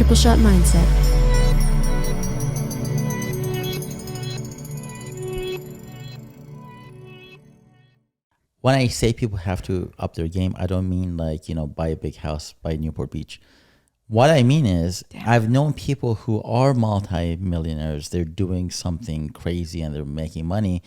Triple Shot Mindset. When I say people have to up their game, I don't mean like, buy a big house by Newport Beach. What I mean is, I've known people who are multi-millionaires. They're doing something crazy and they're making money,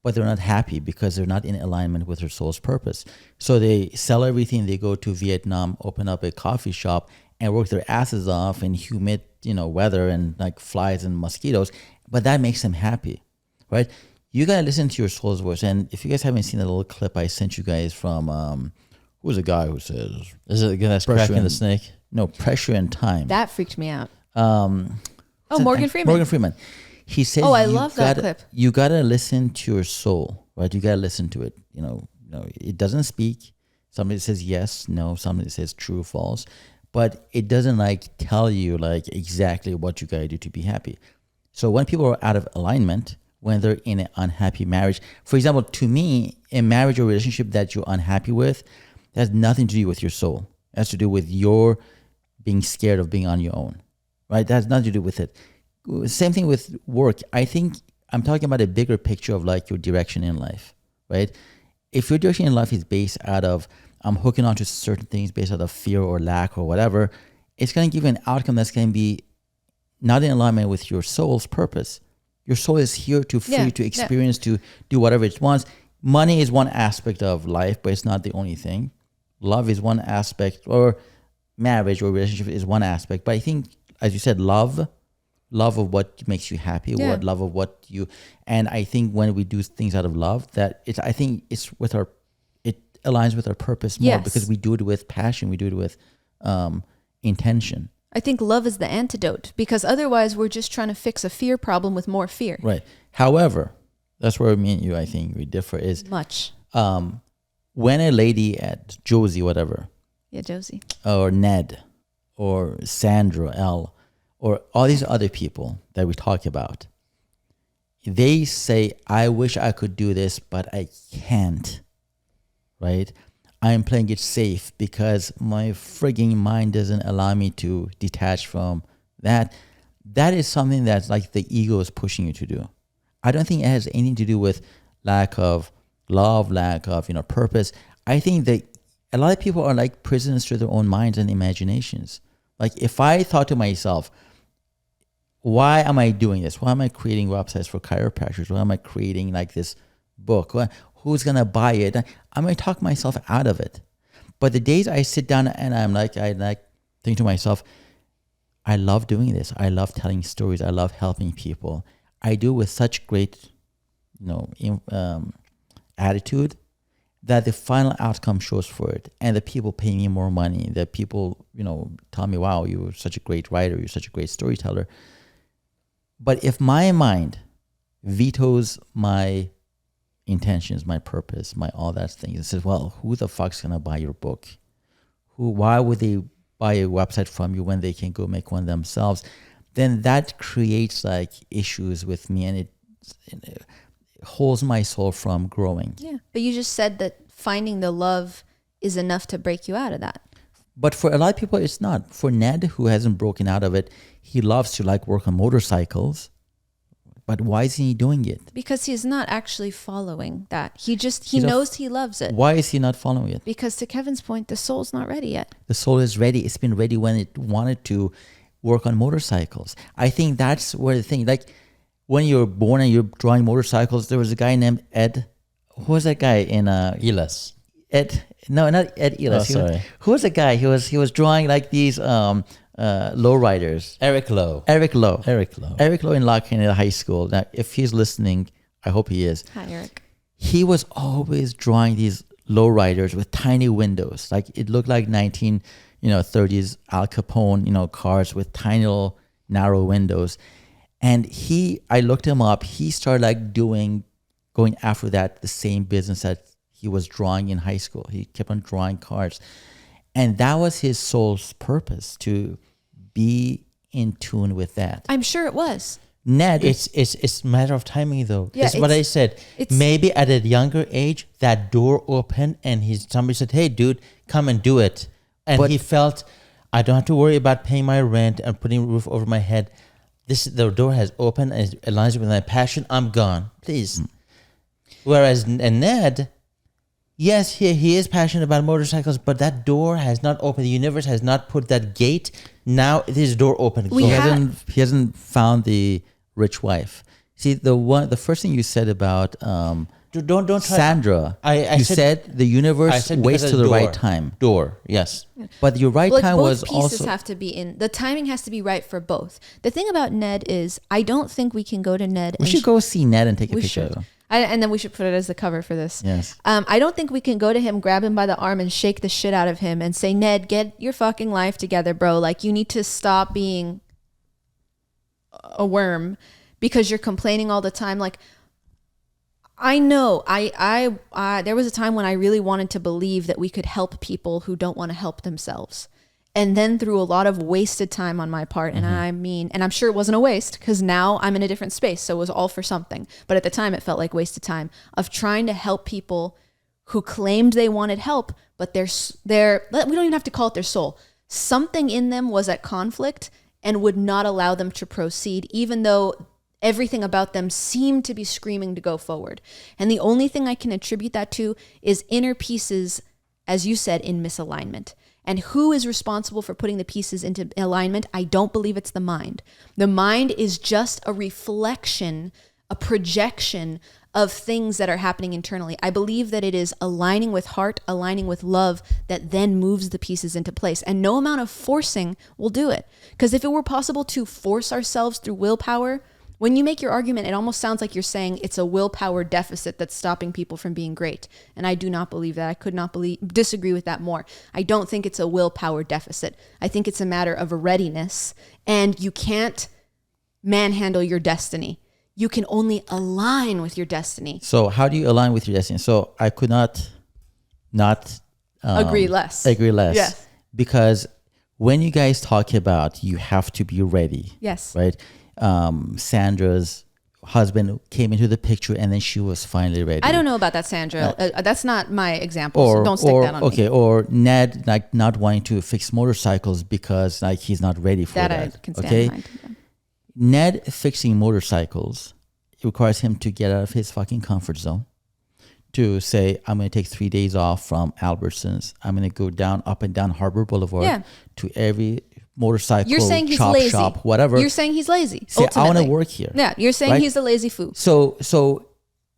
but they're not happy because they're not in alignment with their soul's purpose. So they sell everything. They go to Vietnam, open up a coffee shop, and work their asses off in humid, weather and like flies and mosquitoes. But that makes them happy, right? You gotta listen to your soul's voice. And if you guys haven't seen the little clip I sent you guys from, who's a guy who says, "Is it the guy that's cracking the snake?" No, Pressure and Time. That freaked me out. Morgan Freeman. Morgan Freeman. He says, I love that clip. You gotta listen to your soul, right? You gotta listen to it. It doesn't speak. Somebody says yes, no. Somebody says true, false, but it doesn't tell you exactly what you gotta do to be happy. So when people are out of alignment, when they're in an unhappy marriage, for example, to me, a marriage or relationship that you're unhappy with, that has nothing to do with your soul. It has to do with your being scared of being on your own, right? That has nothing to do with it. Same thing with work. I think I'm talking about a bigger picture of your direction in life, right? If your direction in life is based out of, I'm hooking onto certain things based out of fear or lack or whatever, it's going to give you an outcome that's going to be not in alignment with your soul's purpose. Your soul is here to free, to experience, to do whatever it wants. Money is one aspect of life, but it's not the only thing. Love is one aspect, or marriage or relationship is one aspect. But I think, as you said, love of what makes you happy, love of what you, and I think when we do things out of love, it aligns with our purpose more, because we do it with passion, we do it with intention. I think love is the antidote, because otherwise we're just trying to fix a fear problem with more fear. Right. However, that's where me and you, I think, we differ is much. When a lady at Josie, whatever. Yeah, Josie. Or Ned or Sandra L. or all these other people that we talk about, they say, I wish I could do this, but I can't, right? I'm playing it safe because my frigging mind doesn't allow me to detach from that. That is something that's the ego is pushing you to do. I don't think it has anything to do with lack of love, lack of, purpose. I think that a lot of people are prisoners to their own minds and imaginations. If I thought to myself, why am I doing this? Why am I creating websites for chiropractors? Why am I creating this book? Who's going to buy it? I'm going to talk myself out of it. But the days I sit down and I think to myself, I love doing this. I love telling stories. I love helping people. I do it with such great, attitude that the final outcome shows for it. And the people pay me more money. The people, tell me, wow, you're such a great writer. You're such a great storyteller. But if my mind vetoes my intentions, my purpose, my all that things, it says, well, who the fuck's going to buy your book? Why would they buy a website from you when they can go make one themselves? Then that creates issues with me, and it holds my soul from growing. Yeah, but you just said that finding the love is enough to break you out of that. But for a lot of people, it's not. For Ned, who hasn't broken out of it, he loves to work on motorcycles. But why isn't he doing it? Because he's not actually following that. He knows he loves it. Why is he not following it? Because to Kevin's point, the soul's not ready yet. The soul is ready. It's been ready when it wanted to work on motorcycles. I think that's where the thing, when you're born and you're drawing motorcycles, there was a guy named Ed. Who was that guy in Elas? Ed? No, not Ed Elas. Who was the guy? He was drawing these lowriders. Eric Lowe. Eric Lowe in La Canada High School. Now, if he's listening, I hope he is. Hi, Eric. He was always drawing these lowriders with tiny windows. It looked like 1930s Al Capone, cars with tiny little narrow windows. And I looked him up. He started going after that, the same business that he was drawing in high school. He kept on drawing cars. And that was his soul's purpose, to be in tune with that. I'm sure it was. Ned, it's a matter of timing, though. Yeah, That's what I said. Maybe at a younger age, that door opened and somebody said, hey, dude, come and do it. And he felt, I don't have to worry about paying my rent and putting a roof over my head. The door has opened and it aligns with my passion. I'm gone. Please. Whereas Ned, yes, he is passionate about motorcycles, but that door has not opened. The universe has not put that gate. Now his door opened. He hasn't found the rich wife. See, the first thing you said about don't try. Sandra, I you said the universe waits till the right time. Door, yes. But your right time was both pieces also have to be in. The timing has to be right for both. The thing about Ned is, I don't think we can go to Ned. We should go see Ned and take a picture of him. And then we should put it as the cover for this. Yes. I don't think we can go to him, grab him by the arm, and shake the shit out of him and say, Ned, get your fucking life together, bro. Like, you need to stop being a worm because you're complaining all the time. Like, I know I there was a time when I really wanted to believe that we could help people who don't want to help themselves. And then through a lot of wasted time on my part, and and I'm sure it wasn't a waste because now I'm in a different space, so it was all for something. But at the time, it felt like wasted time of trying to help people who claimed they wanted help, but we don't even have to call it their soul. Something in them was at conflict and would not allow them to proceed, even though everything about them seemed to be screaming to go forward. And the only thing I can attribute that to is inner pieces, as you said, in misalignment. And who is responsible for putting the pieces into alignment? I don't believe it's the mind. The mind is just a reflection, a projection of things that are happening internally. I believe that it is aligning with heart, aligning with love, that then moves the pieces into place. And no amount of forcing will do it. Because if it were possible to force ourselves through willpower, when you make your argument, it almost sounds like you're saying it's a willpower deficit that's stopping people from being great. And I do not believe that. I could not disagree with that more. I don't think it's a willpower deficit. I think it's a matter of a readiness. And you can't manhandle your destiny. You can only align with your destiny. So how do you align with your destiny? So I could not agree less. Yes. Because when you guys talk about you have to be ready. Yes. Right? Sandra's husband came into the picture and then she was finally ready. I don't know about that, Sandra. That's not my example, so don't stick that on me. Okay, or Ned like not wanting to fix motorcycles because like he's not ready for that. I can stand behind. Yeah. Ned fixing motorcycles requires him to get out of his fucking comfort zone. To say, I'm going to take 3 days off from Albertsons. I'm going to go up and down Harbor Boulevard to every motorcycle you're saying he's chop lazy. Shop, whatever. You're saying he's lazy. Say, I want to work here. Yeah, you're saying he's a lazy foo. So,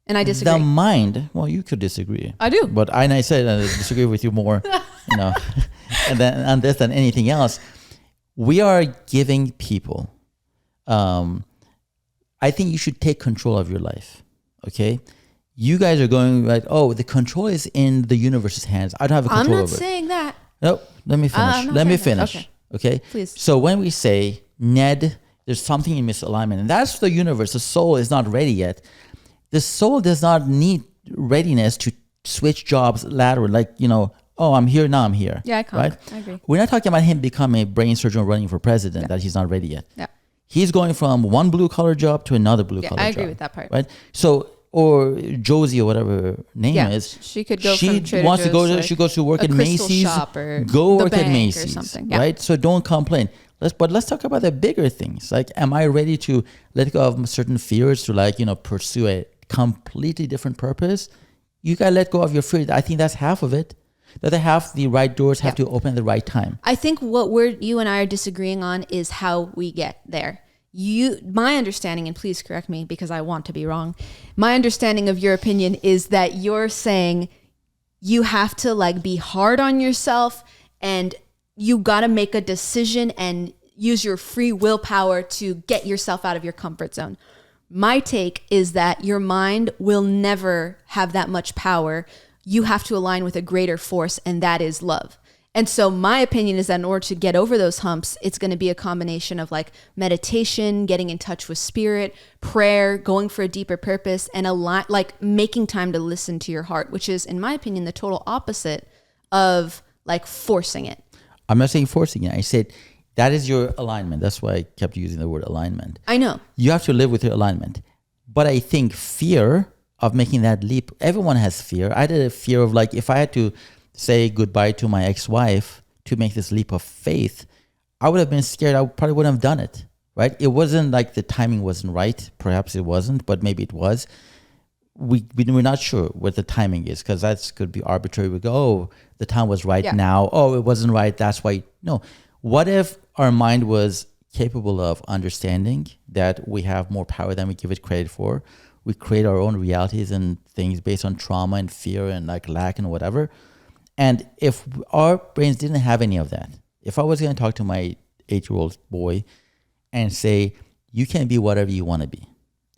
and I disagree. The mind. Well, you could disagree. I do, but I said I disagree with you more. And then on this than anything else, we are giving people. I think you should take control of your life. Okay. You guys are going like, oh, the control is in the universe's hands. I don't have a control over it. I'm not saying that. No, let me finish. Let me finish. Okay. Please. So when we say, Ned, there's something in misalignment, and that's the universe. The soul is not ready yet. The soul does not need readiness to switch jobs laterally. Like, oh, I'm here, now I'm here. Yeah, I agree. We're not talking about him becoming a brain surgeon running for president, that he's not ready yet. Yeah. He's going from one blue-collar job to another blue-collar job. I agree with that part. Right? So, or Josie or whatever her name is. She could go from Trader wants to go Joe's, she goes to work at Macy's. Shop or go the work at bank Macy's. Or something. Yeah. Right? So don't complain. Let's talk about the bigger things. Like, am I ready to let go of certain fears to pursue a completely different purpose? You gotta let go of your fear. I think that's half of it. The other half, the right doors have to open at the right time. I think what you and I are disagreeing on is how we get there. My understanding, and please correct me because I want to be wrong. My understanding of your opinion is that you're saying you have to be hard on yourself and you got to make a decision and use your free willpower to get yourself out of your comfort zone. My take is that your mind will never have that much power. You have to align with a greater force, and that is love. And so my opinion is that in order to get over those humps, it's going to be a combination of meditation, getting in touch with spirit, prayer, going for a deeper purpose, and making time to listen to your heart, which is, in my opinion, the total opposite of forcing it. I'm not saying forcing it. I said that is your alignment. That's why I kept using the word alignment. I know. You have to live with your alignment. But I think fear of making that leap, everyone has fear. I did a fear of if I had to say goodbye to my ex-wife to make this leap of faith, I would have been scared. I probably wouldn't have done it, right? It wasn't like the timing wasn't right. Perhaps it wasn't, but maybe it was. We're not sure what the timing is, because that could be arbitrary. We go, oh, the time was right now. Oh, it wasn't right. That's why. No. What if our mind was capable of understanding that we have more power than we give it credit for? We create our own realities and things based on trauma and fear and like lack and whatever. And if our brains didn't have any of that, if I was going to talk to my 8-year-old boy and say, you can be whatever you want to be,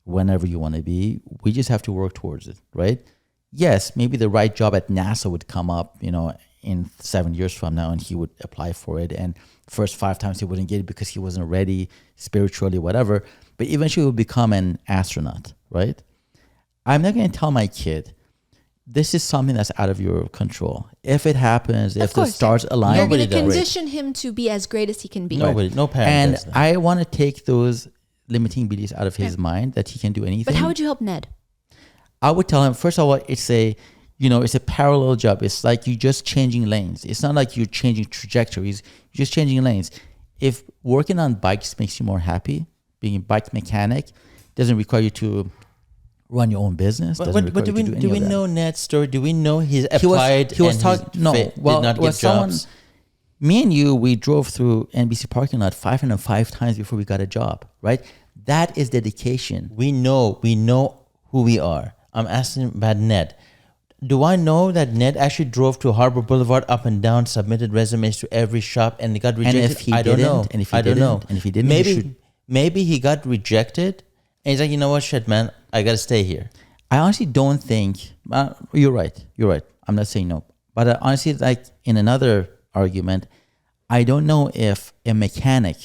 whenever you want to be, we just have to work towards it, right? Yes, maybe the right job at NASA would come up, in 7 years from now, and he would apply for it. And first 5 times he wouldn't get it because he wasn't ready spiritually, whatever. But eventually he would become an astronaut, right? I'm not going to tell my kid, this is something that's out of your control. If it happens, if the stars align, you're going to condition him to be as great as he can be. No parent and does that. I want to take those limiting beliefs out of his mind that he can do anything. But how would you help Ned? I would tell him, first of all, it's a parallel job. It's like you're just changing lanes. It's not like you're changing trajectories. You're just changing lanes. If working on bikes makes you more happy, being a bike mechanic doesn't require you to run your own business. But do we know Ned's story? Do we know he's applied? He was talking. No, did not get jobs. Me and you, we drove through NBC parking lot 505 times before we got a job. Right? That is dedication. We know who we are. I'm asking about Ned. Do I know that Ned actually drove to Harbor Boulevard up and down, submitted resumes to every shop, and he got rejected? And if he didn't, and if he didn't, maybe he got rejected, and he's like, you know what, shit, man, I gotta stay here. I honestly don't think. You're right. I'm not saying no, but honestly, like in another argument, I don't know if a mechanic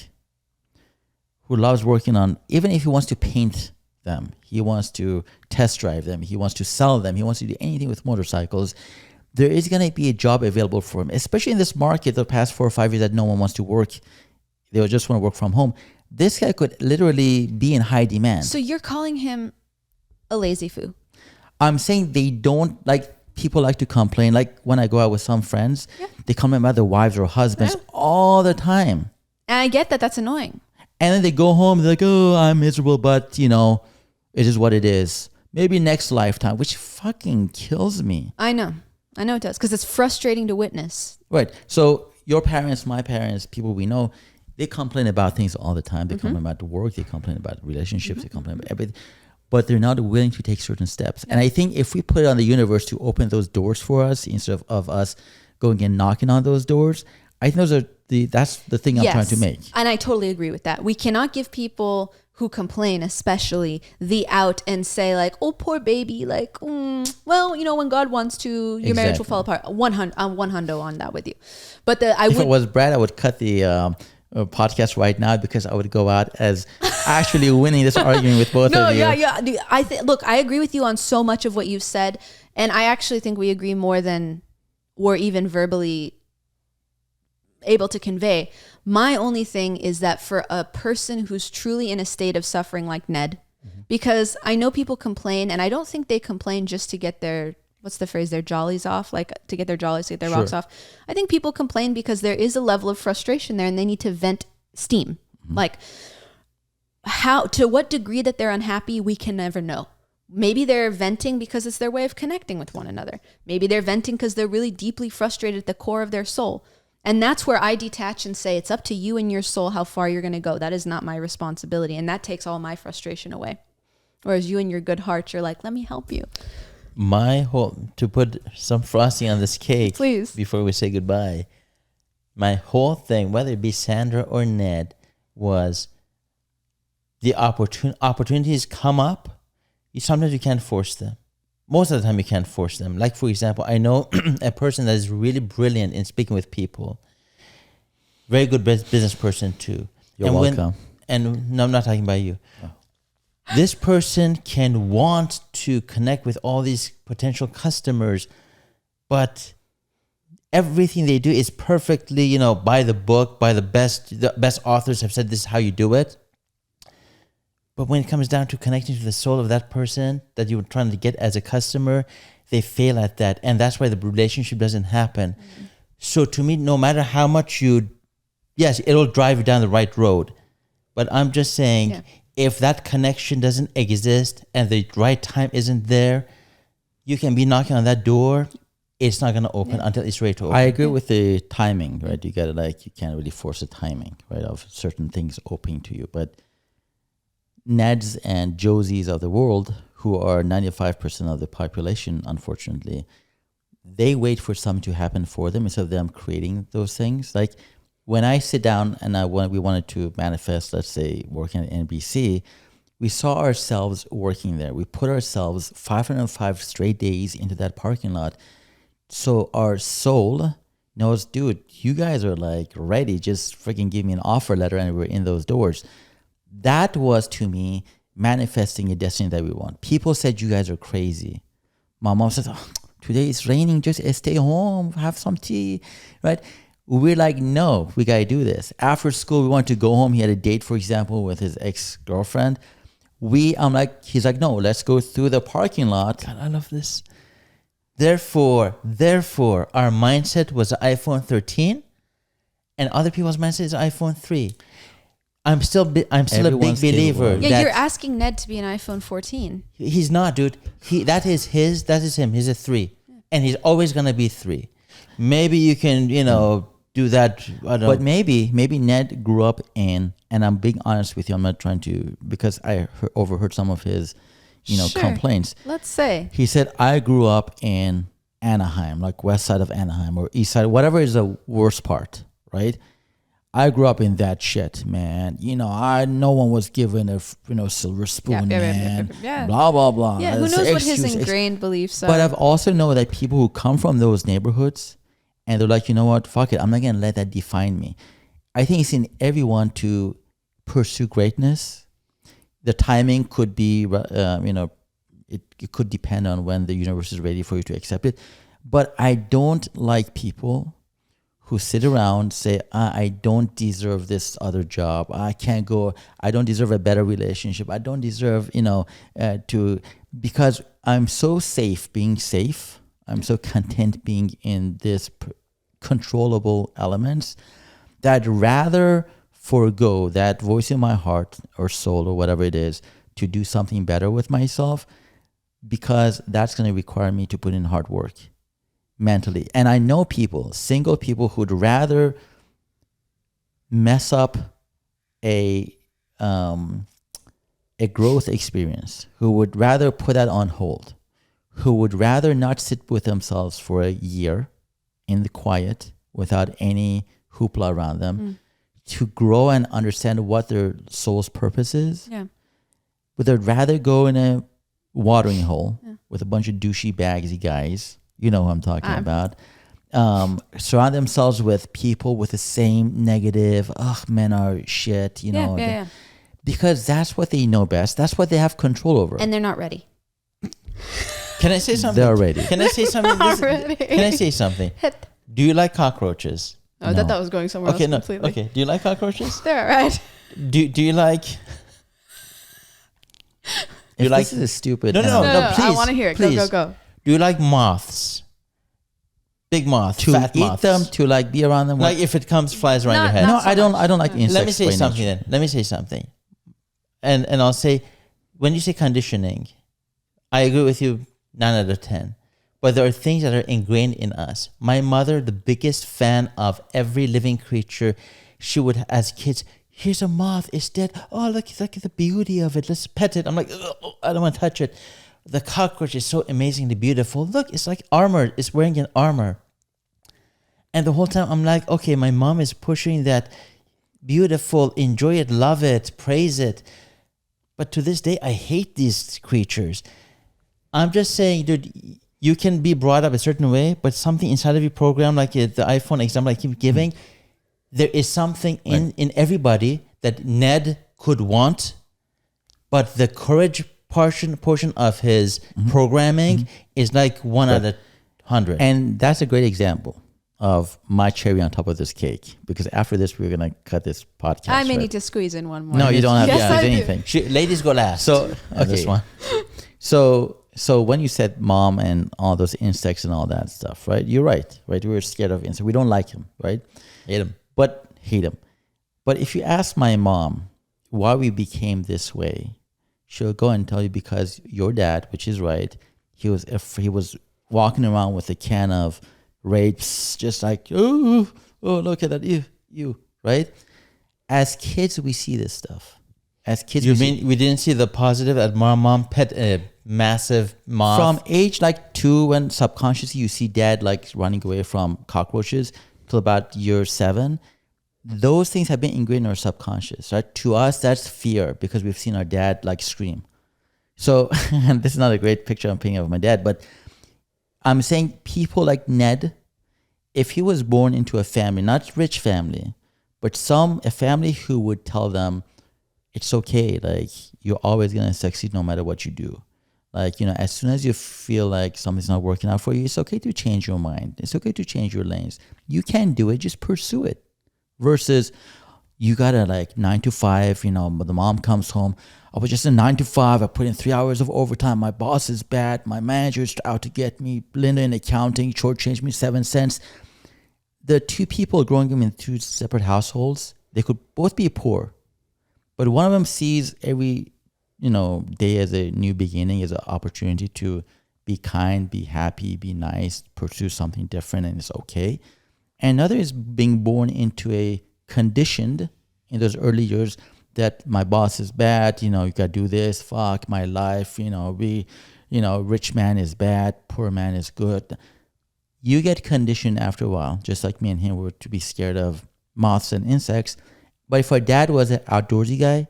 who loves working on, even if he wants to paint them, he wants to test drive them, he wants to sell them, he wants to do anything with motorcycles, there is going to be a job available for him, especially in this market the past 4 or 5 years that no one wants to work. They just want to work from home. This guy could literally be in high demand. So you're calling him a lazy foo? I'm saying they don't, like, people like to complain. Like when I go out with some friends, they complain about their wives or husbands all the time. And I get that that's annoying. And then they go home, they're like, oh, I'm miserable, but it is what it is. Maybe next lifetime, which fucking kills me. I know it does, because it's frustrating to witness. Right. So your parents, my parents, people we know, they complain about things all the time. They complain about work. They complain about relationships. They complain about everything. But they're not willing to take certain steps. And I think if we put it on the universe to open those doors for us, instead of us going and knocking on those doors, I think that's the thing I'm trying to make. And I totally agree with that. We cannot give people who complain, especially, the out and say like, oh, poor baby, like, well, when God wants to, your marriage will fall apart. I'm 100 on that with you. But if it was Brad, I would cut the podcast right now, because I would go out as actually winning this argument with both of you. Look, I agree with you on so much of what you've said. And I actually think we agree more than we're even verbally able to convey. My only thing is that for a person who's truly in a state of suffering like Ned, because I know people complain, and I don't think they complain just to get their, what's the phrase, their jollies off, like to get their jollies, to get their rocks off. I think people complain because there is a level of frustration there and they need to vent steam. Like to what degree that they're unhappy, we can never know. Maybe they're venting because it's their way of connecting with one another. Maybe they're venting because they're really deeply frustrated at the core of their soul. And that's where I detach and say, it's up to you and your soul how far you're going to go. That is not my responsibility. And that takes all my frustration away. Whereas you and your good heart, you're like, let me help you. To put some frosting on this cake, please, before we say goodbye, my whole thing, whether it be Sandra or Ned, was the opportunities come up. Sometimes you can't force them. Most of the time you can't force them. Like, for example, I know a person that is really brilliant in speaking with people. Very good business person too. You're welcome. No, I'm not talking about you. Oh. This person can want to connect with all these potential customers, but everything they do is perfectly, by the book, by the best authors have said this is how you do it. But when it comes down to connecting to the soul of that person that you were trying to get as a customer, they fail at that. And that's why the relationship doesn't happen. So to me, no matter how much yes, it'll drive you down the right road. But I'm just saying, if that connection doesn't exist and the right time isn't there, you can be knocking on that door. It's not going to open until it's ready to open. I agree with the timing, right? You can't really force the timing, right, of certain things opening to you. But Neds and Josies of the world, who are 95% of the population, unfortunately, they wait for something to happen for them instead of them creating those things. Like when I sit down and we wanted to manifest, let's say, working at NBC, we saw ourselves working there. We put ourselves 505 straight days into that parking lot. So our soul knows, dude, you guys are like ready. Just freaking give me an offer letter and we're in those doors. That was, to me, manifesting a destiny that we want. People said you guys are crazy. My mom said, oh, today it's raining, just stay home, have some tea, right? We're like, no, we got to do this. After school, we wanted to go home. He had a date, for example, with his ex-girlfriend. He's like, no, let's go through the parking lot. God, I love this. Therefore, our mindset was the iPhone 13, and other people's mindset is iPhone 3. I'm still a big believer. Yeah, you're asking Ned to be an iPhone 14. He's not, dude. That is him. He's a 3, and he's always gonna be 3. Maybe you can, do that. I don't know. But maybe Ned grew up in, and I'm being honest with you, I'm not trying to, because I overheard some of his, complaints. Let's say. He said, I grew up in Anaheim, like west side of Anaheim or east side, whatever is the worst part, right? I grew up in that shit, man. No one was given a silver spoon, man. Blah, blah, blah. Yeah, who knows what his ingrained beliefs are. But I've also know that people who come from those neighborhoods, and they're like, you know what, fuck it, I'm not going to let that define me. I think it's in everyone to pursue greatness. The timing could be, it could depend on when the universe is ready for you to accept it. But I don't like people who sit around, say, I don't deserve this other job. I can't go. I don't deserve a better relationship. I don't deserve, because I'm so safe being safe. I'm so content being in this controllable elements that I'd rather forego that voice in my heart or soul or whatever it is to do something better with myself, because that's going to require me to put in hard work mentally. And I know single people who'd rather mess up a growth experience, who would rather put that on hold, who would rather not sit with themselves for a year in the quiet without any hoopla around them, to grow and understand what their soul's purpose is. Yeah. But they'd rather go in a watering hole with a bunch of douchey bagsy guys. You know who I'm talking about. Surround themselves with people with the same negative, men are shit, because that's what they know best. That's what they have control over. And they're not ready. Can I say something? They're ready. Can I say something? Can I say something? Do you like cockroaches? Oh, I thought that was going somewhere else completely. Okay, do you like cockroaches? They're all right. Do you like... This is stupid. No, please. I want to hear it. Please. Go. Do you like moths? Big moths, to fat eat moths. them, to like be around them. Like if it flies around your head. No, I don't like insects. Let me say something then. Let me say something. And I'll say, when you say conditioning, I agree with you 9 out of 10. But there are things that are ingrained in us. My mother, the biggest fan of every living creature, she would, as kids, here's a moth, it's dead. Oh, look at the beauty of it. Let's pet it. I'm like, I don't want to touch it. The cockroach is so amazingly beautiful. Look, it's like armor. It's wearing an armor. And the whole time I'm like, okay, my mom is pushing that beautiful, enjoy it, love it, praise it. But to this day, I hate these creatures. I'm just saying, dude, you can be brought up a certain way, but something inside of your program, like the iPhone example I keep giving, there is something in everybody that Ned could want, but the courage portion of his programming is like 1 out of 100. And that's a great example of my cherry on top of this cake, because after this, we're going to cut this podcast. I may need to squeeze in one more. No, you don't have to Yes, I squeeze anything. Ladies go last. So, on this one. So so when you said mom and all those insects and all that stuff, right? You're right, right? We're scared of insects. We don't like them, right? Hate them. But hate them. But if you ask my mom why we became this way, she'll go and tell you because your dad, which is right, he was walking around with a can of rapes, just like, oh, look at that, you, right? As kids, we see this stuff. As kids, You mean we didn't see the positive that mom pet a massive moth? from age like 2, when subconsciously you see dad like running away from cockroaches till about year 7, those things have been ingrained in our subconscious, right? To us, that's fear because we've seen our dad like scream. So, and this is not a great picture I'm painting of my dad, but I'm saying people like Ned, if he was born into a family, not rich family, but a family who would tell them, it's okay, like you're always gonna succeed no matter what you do. Like, as soon as you feel like something's not working out for you, it's okay to change your mind. It's okay to change your lanes. You can do it, just pursue it. Versus you gotta like 9 to 5, but the mom comes home, I was just a 9 to 5, I put in 3 hours of overtime, my boss is bad, my manager's out to get me, Linda in accounting shortchanged me 7 cents. The two people growing up in 2 separate households, they could both be poor, but one of them sees every day as a new beginning, as an opportunity to be kind, be happy, be nice, pursue something different, and it's okay. And another is being born into a conditioned in those early years that my boss is bad, you gotta do this, fuck my life, rich man is bad, poor man is good. You get conditioned after a while, just like me and him were to be scared of moths and insects. But if our dad was an outdoorsy guy,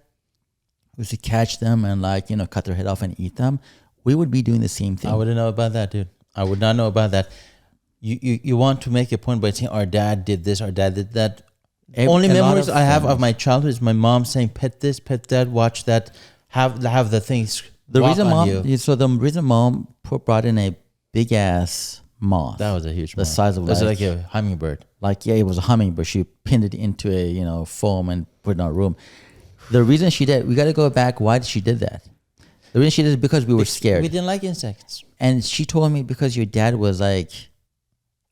who was to catch them and cut their head off and eat them, we would be doing the same thing. I wouldn't know about that, dude. I would not know about that. You want to make a point by saying our dad did this, our dad did that. Only memories I have of my childhood is my mom saying, pet this, pet that, watch that, have the things. The reason mom brought in a big ass moth. That was a huge the moth. size of That's like a hummingbird. It was a hummingbird. She pinned it into a foam and put it in our room. The reason she did, we got to go back. Why did she did that? The reason she did it because we were scared. We didn't like insects. And she told me because your dad was like,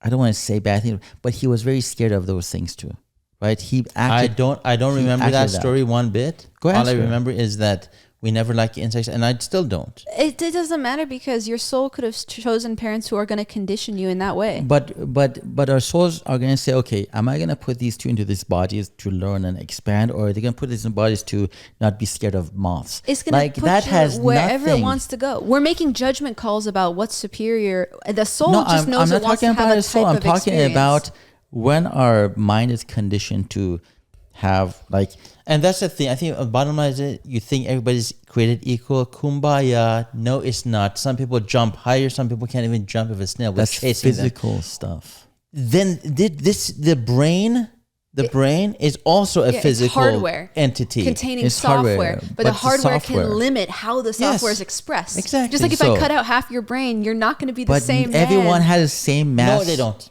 I don't want to say bad things, but he was very scared of those things too, right? I don't remember that story one bit. All I remember is that we never liked insects, and I still don't. It doesn't matter because your soul could have chosen parents who are going to condition you in that way. But our souls are going to say, okay, am I going to put these two into these bodies to learn and expand, or are they going to put these in bodies to not be scared of moths? It's going to put you wherever it wants to go. We're making judgment calls about what's superior. The soul just knows it wants to have a type of experience. I'm talking about when our mind is conditioned to have and that's the thing. I think bottom line is you think everybody's created equal. Kumbaya. No, it's not. Some people jump higher. Some people can't even jump if a snail was chasing them. That's physical stuff. Then the brain is also a physical hardware entity containing software, but the hardware can limit how the software is expressed. Exactly. Just like if I cut out half your brain, you're not going to be the same. But everyone has the same mass. No, they don't.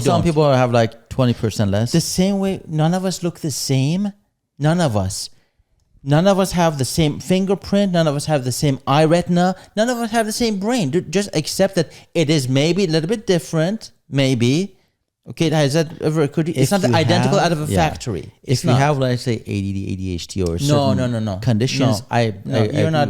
Some people have 20% less. The same way, none of us look the same. None of us have the same fingerprint. None of us have the same eye retina. None of us have the same brain. Just accept that it is maybe a little bit different. Maybe. Okay, has that ever occurred to you? It's not identical out of a factory. If you have, let's say, ADD, ADHD, or certain conditions,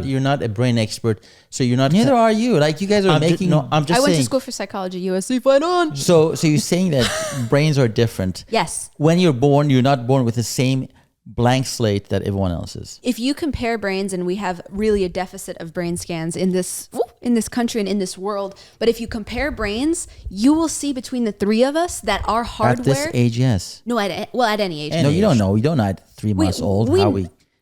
you're not a brain expert, so you're not. Neither are you. You guys are making. I'm just saying. I went to school for psychology, USC. Fight on. So you're saying that brains are different. Yes. When you're born, you're not born with the same blank slate that everyone else is. If you compare brains, and we have really a deficit of brain scans in this country and in this world, but if you compare brains, you will see between the three of us that our hardware. At this age, yes. No, at any age. No, you don't know. We don't know at 3 months old.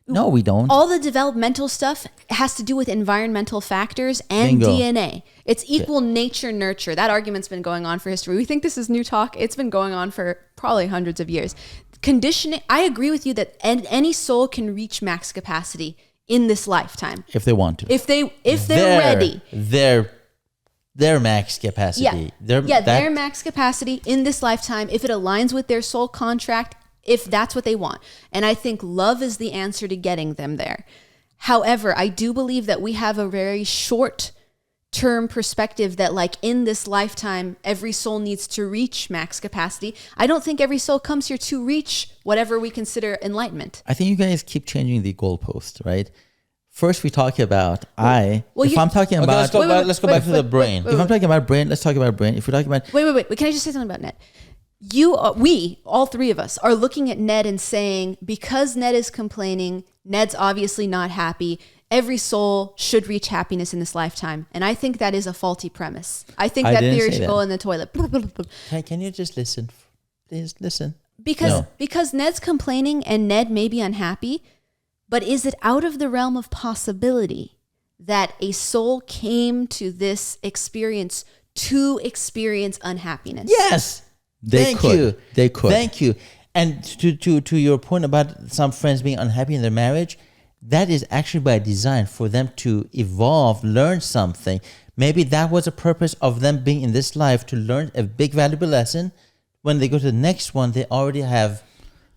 No, we don't. All the developmental stuff has to do with environmental factors and DNA. It's equal nature nurture. That argument's been going on for history. We think this is new talk. It's been going on for probably hundreds of years. Conditioning. I agree with you that any soul can reach max capacity in this lifetime if they want to. If they're ready. Their max capacity. Their max capacity in this lifetime, if it aligns with their soul contract, if that's what they want. And I think love is the answer to getting them there. However, I do believe that we have a very short term perspective that like in this lifetime, every soul needs to reach max capacity. I don't think every soul comes here to reach whatever we consider enlightenment. I think you guys keep changing the goalpost, right? First, we talk about I'm talking about, let's go back to the brain. if I'm talking about brain, let's talk about brain. If we're talking about, wait. Can I just say something about Ned? We, all three of us, are looking at Ned and saying, because Ned is complaining, Ned's obviously not happy. Every soul should reach happiness in this lifetime. And I think that is a faulty premise. I think that theory should go in the toilet. Can you just listen? Please listen. Because Ned's complaining and Ned may be unhappy, but is it out of the realm of possibility that a soul came to this experience to experience unhappiness? Yes. They could. Thank you. And to your point about some friends being unhappy in their marriage, that is actually by design for them to evolve, learn something. Maybe that was a purpose of them being in this life, to learn a big valuable lesson. When they go to the next one, they already have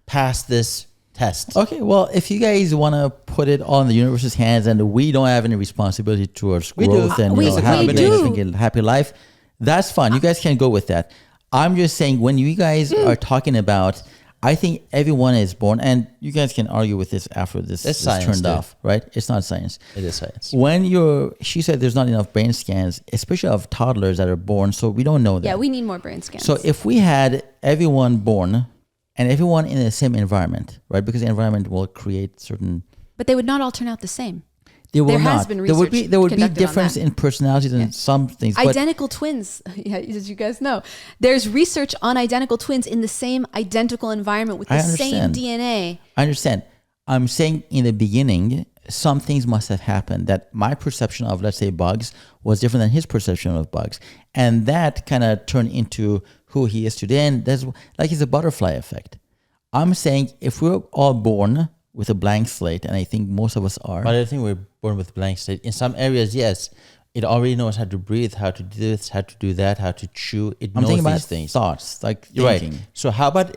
passed this test. Okay, well, if you guys want to put it all in the universe's hands and we don't have any responsibility towards growth and happy life, that's fine. You guys can go with that. I'm just saying, when you guys are talking about, I think everyone is born, and you guys can argue with this after this is turned off, right? It's not science. It is science. She said there's not enough brain scans, especially of toddlers that are born, so we don't know that. Yeah, we need more brain scans. So if we had everyone born and everyone in the same environment, right? Because the environment will create certain... But they would not all turn out the same. There will there not. Has been research there would be difference in personalities and some things. Identical twins, as you guys know. There's research on identical twins in the same identical environment with the same DNA. I understand. I'm saying in the beginning, some things must have happened that my perception of, let's say, bugs was different than his perception of bugs. And that kind of turned into who he is today. And that's like it's a butterfly effect. I'm saying if we're all born with a blank slate, and I think most of us are. But I think we're born with a blank slate. In some areas, yes, it already knows how to breathe, how to do this, how to do that, how to chew. It knows these things. Thoughts, like thinking. Right. So how about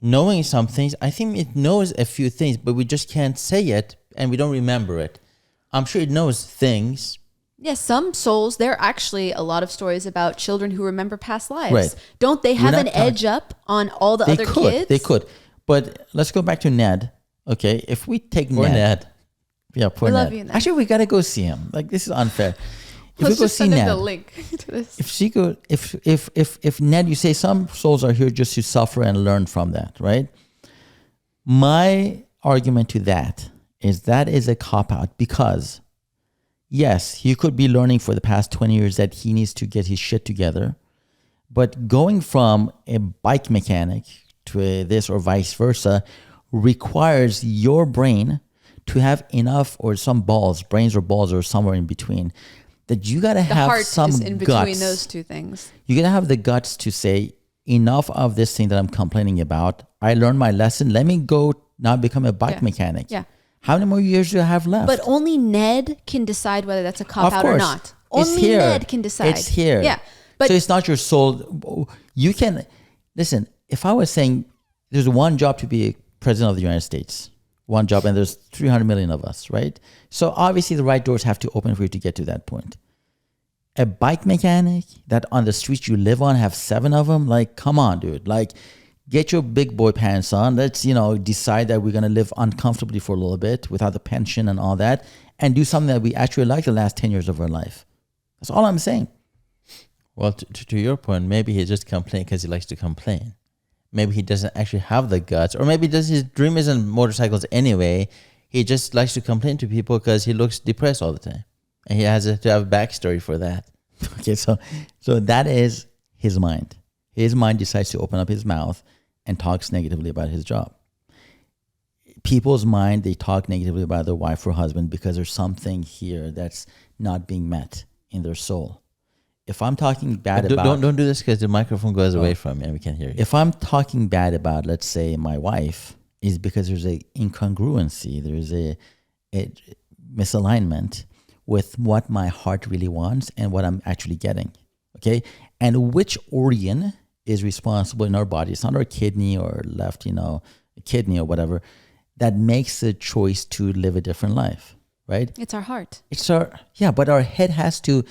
knowing some things? I think it knows a few things, but we just can't say it, and we don't remember it. I'm sure it knows things. Yes, some souls, there are actually a lot of stories about children who remember past lives. Right. Don't they have an edge up on all the other kids? They could. But let's go back to Ned. Okay, if we take Ned. Yeah, poor Ned. Love you, Ned. Actually, we gotta go see him. Like, this is unfair. If Let's we go just see send him Ned, the link to this. if Ned, you say some souls are here just to suffer and learn from that, right? My argument to that is a cop-out, because yes, he could be learning for the past 20 years that he needs to get his shit together, but going from a bike mechanic to this or vice versa requires your brain to have enough, or some brains or balls or somewhere in between, that you got to have heart some is in guts. between those two things. You got to have the guts to say, enough of this thing that I'm complaining about. I learned my lesson. Let me go now become a bike mechanic. Yeah. How many more years do I have left? But only Ned can decide whether that's a cop-out or not. Only here. Ned can decide. It's here. Yeah. But so it's not your soul. You can, listen, if I was saying there's one job to be president of the United States, one job, and there's 300 million of us, right? So obviously the right doors have to open for you to get to that point. A bike mechanic that on the streets you live on have 7 of them, like, come on, dude. Like, get your big boy pants on. Let's, decide that we're going to live uncomfortably for a little bit without the pension and all that, and do something that we actually like the last 10 years of our life. That's all I'm saying. Well, to your point, maybe he just complains because he likes to complain. Maybe he doesn't actually have the guts, or maybe his dream isn't motorcycles anyway. He just likes to complain to people because he looks depressed all the time, and he has to have a backstory for that. Okay, so that is his mind. His mind decides to open up his mouth and talks negatively about his job. People's mind, they talk negatively about their wife or husband because there's something here that's not being met in their soul. If I'm talking bad about... Don't do this because the microphone goes away from me and we can't hear you. If I'm talking bad about, let's say, my wife, is because there's a incongruency, there's a misalignment with what my heart really wants and what I'm actually getting, okay? And which organ is responsible in our body? It's not our kidney or left, kidney or whatever, that makes the choice to live a different life, right? It's our heart. But our head has to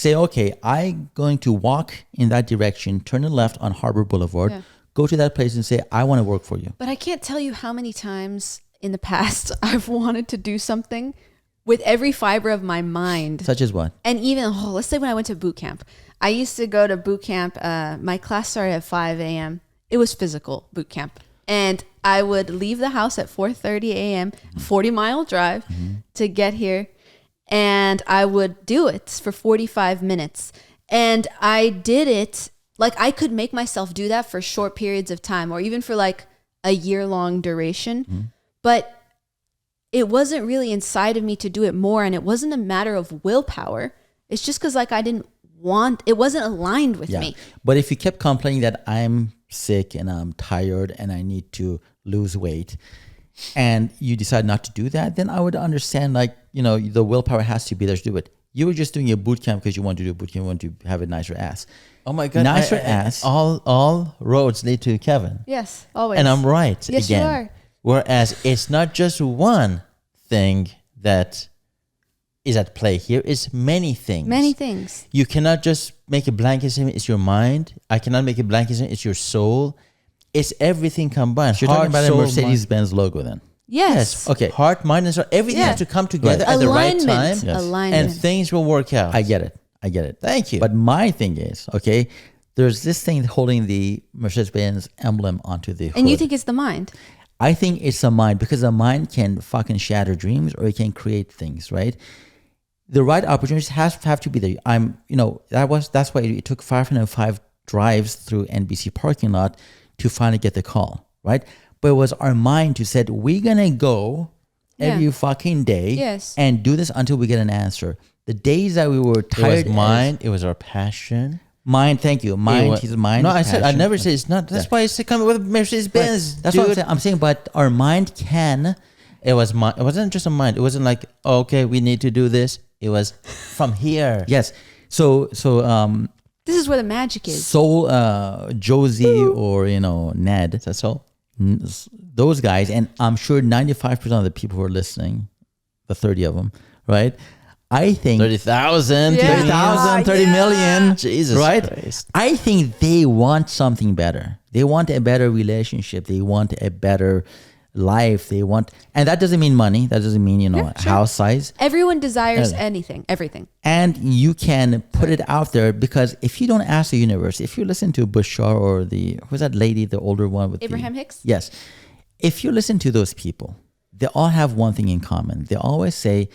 Say, okay, I'm going to walk in that direction, turn a left on Harbor Boulevard, Yeah. go to that place and say, I want to work for you. But I can't tell you how many times in the past I've wanted to do something with every fiber of my mind. Such as what? And even, let's say when I went to boot camp, I used to go to boot camp. My class started at 5 a.m. It was physical boot camp. And I would leave the house at 4:30 a.m., 40-mile drive to get here. And I would do it for 45 minutes. And I did it, like I could make myself do that for short periods of time or even for like a year-long duration. But it wasn't really inside of me to do it more. And it wasn't a matter of willpower. It's just because like I didn't want, it wasn't aligned with me. But if you kept complaining that I'm sick and I'm tired and I need to lose weight and you decide not to do that, then I would understand, like, you know, the willpower has to be there to do it. You were just doing a boot camp because you want to do a boot camp, you want to have a nicer ass. Oh my God. Nicer ass. All roads lead to Kevin. Yes, always. And I'm right Yes, again. you are. Whereas it's not just one thing that is at play here. It's many things. Many things. You cannot just make a blanket statement. It's your mind. I cannot make a blanket statement. It's your soul. It's everything combined. You're talking about a soul, Mercedes-Benz logo then. Yes. Okay. Heart, mind, and soul. Everything Yeah. has to come together at the right Alignment. time, Yes. Alignment. and things will work out. I get it. I get it. Thank you. But my thing is, okay, there's this thing holding the Mercedes-Benz emblem onto the hood. And you think it's the mind? I think it's the mind, because the mind can fucking shatter dreams or it can create things, right? The right opportunities have to be there. That's why it took 505 drives through NBC parking lot to finally get the call, right? But it was our mind who said, we're going to go every Yeah. fucking day Yes. and do this until we get an answer. The days that we were it tired. was mind. It was our passion. Mind, thank you. Mind, his mind. No, I said I passion. never said it's not. That's why it's coming with Mercedes Benz. That's what I'm saying. I'm saying, but our mind can. It was mind. It wasn't just a mind. It wasn't like, oh, okay, we need to do this. It was from here. Yes. So This is where the magic is. Soul, Josie, or Ned. That's all. Those guys, and I'm sure 95% of the people who are listening, the 30 of them, right? I think 30,000. Yeah. 30,000, 30 million, Jesus right? Christ. I think they want something better. They want a better relationship. They want a better life. They want, and that doesn't mean money. That doesn't mean sure. house size. Everyone desires Yeah. anything, everything. And you can put it out there, because if you don't ask the universe, if you listen to Bashar or who's that lady, the older one with Abraham Hicks? Yes. If you listen to those people, they all have one thing in common. They always say,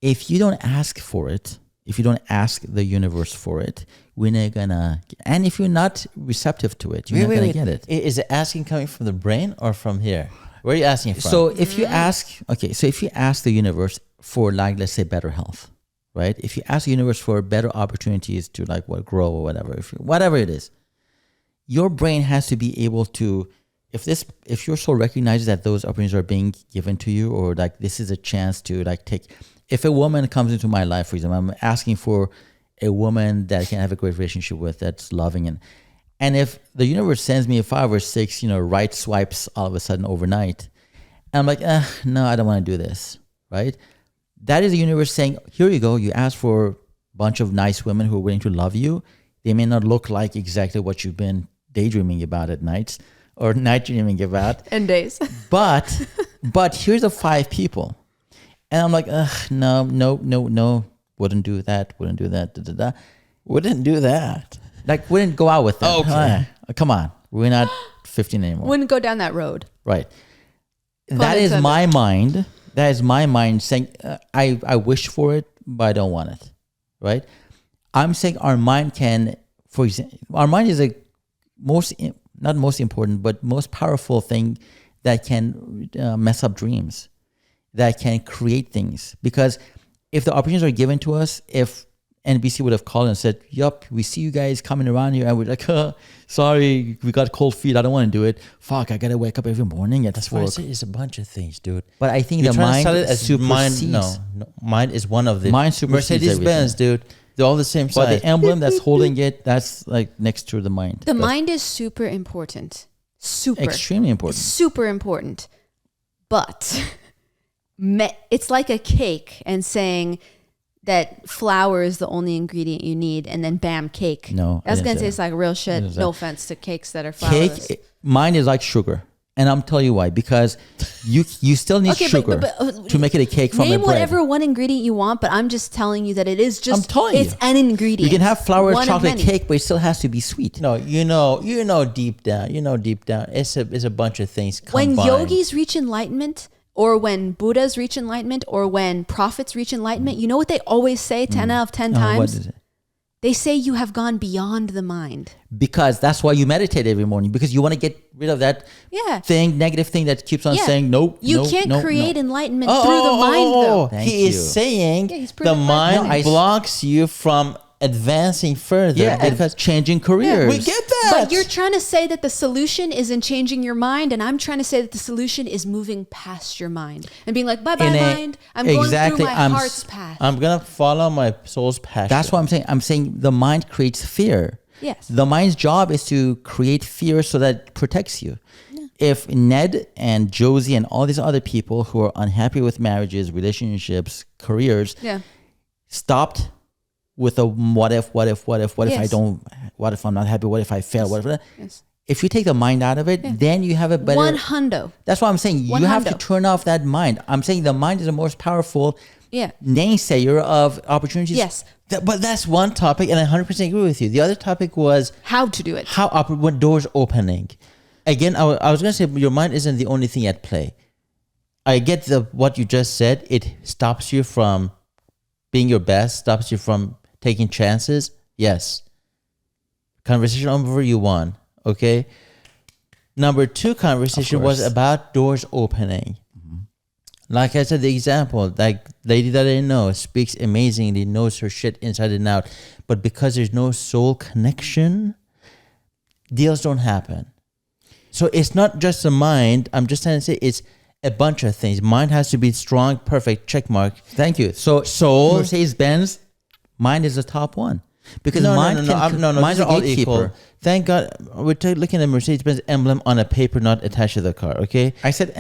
if you don't ask for it, if you don't ask the universe for it, we're not gonna, and if you're not receptive to it, you're not gonna get it. Is it asking coming from the brain or from here? Where are you asking from? So if you ask, if you ask the universe for, like, let's say, better health, right? If you ask the universe for better opportunities to, like, grow or whatever, whatever it is, your brain has to be able to, if your soul recognizes that those opportunities are being given to you, or like this is a chance to, like, take, if a woman comes into my life, for example, I'm asking for a woman that I can have a great relationship with, that's loving, and if the universe sends me 5 or 6, right swipes all of a sudden overnight, and I'm like, no, I don't want to do this, right? That is the universe saying, here you go. You asked for a bunch of nice women who are willing to love you. They may not look like exactly what you've been daydreaming about at nights or night dreaming about. And days. But here's the 5 people. And I'm like, no, wouldn't do that, wouldn't do that. Like, wouldn't go out with them. Okay. Come on. We're not 15 anymore. Wouldn't go down that road. Right. Pun That is intended. my mind. That is my mind saying, I wish for it, but I don't want it. Right? I'm saying our mind can, for example, our mind is not most important, but most powerful thing that can mess up dreams, that can create things. Because if the opportunities are given to us, if NBC would have called and said, yup, we see you guys coming around here, and we're like, sorry, we got cold feet, I don't want to do it. Fuck, I gotta wake up every morning at That's why 4 I say it's a bunch of things, dude. But I think You're the trying mind to sell it as mind. supersedes. No, mind is one of the Mind supersedes Mercedes Benz, dude. They're all the same But size. the emblem that's holding it, that's like next to the mind. The mind is super important. Super. Extremely important. It's super important. But it's like a cake and saying that flour is the only ingredient you need, and then bam, cake. No, That's I gonna didn't say taste like real shit. No offense to cakes that are flourless. Cake, mine is like sugar. And I'm telling you why. Because you still need Okay, sugar to make it a cake from name a bread. whatever one ingredient you want, but I'm just telling you that it is just. I'm telling it's you. an ingredient. You can have flour One of chocolate many. cake, but it still has to be sweet. No, you know deep down, it's a bunch of things When combined. yogis reach enlightenment, or when Buddhas reach enlightenment, or when prophets reach enlightenment, you know what they always say 10 out of 10 What times? is it? They say you have gone beyond the mind. Because that's why you meditate every morning. Because you want to get rid of that negative thing that keeps on saying nope. You nope, can't nope, create nope. enlightenment through the mind, though. Thank He you. is saying Yeah, he's the pretty mind much- blocks you from advancing further. Yeah, because changing careers. we get that. But you're trying to say that the solution is in changing your mind, and I'm trying to say that the solution is moving past your mind and being like, bye-bye, mind. I'm going through my heart's path. I'm gonna follow my soul's passion. That's what I'm saying. I'm saying the mind creates fear. Yes. The mind's job is to create fear so that it protects you. If Ned and Josie and all these other people who are unhappy with marriages, relationships, careers, stopped with a what if I don't, what if I'm not happy, what if I fail, what if, if you take the mind out of it, then you have a better. 100. That's what I'm saying. You have to turn off that mind. I'm saying the mind is the most powerful naysayer of opportunities. Yes. But that's one topic, and I 100% agree with you. The other topic was How to do it. when doors opening. Again, I was going to say your mind isn't the only thing at play. I get what you just said. It stops you from being your best, stops you from taking chances. Yes. Conversation over, you won. Okay. Number 2 conversation was about doors opening. Like I said, the example, like lady that I know speaks amazingly, knows her shit inside and out. But because there's no soul connection, deals don't happen. So it's not just the mind. I'm just trying to say it's a bunch of things. Mind has to be strong, perfect, check mark. Thank you. So soul, Mercedes-Benz, mind is the top one. Because no, mind these are all equal. Thank God we're looking at Mercedes-Benz emblem on a paper, not attached to the car. Okay. I said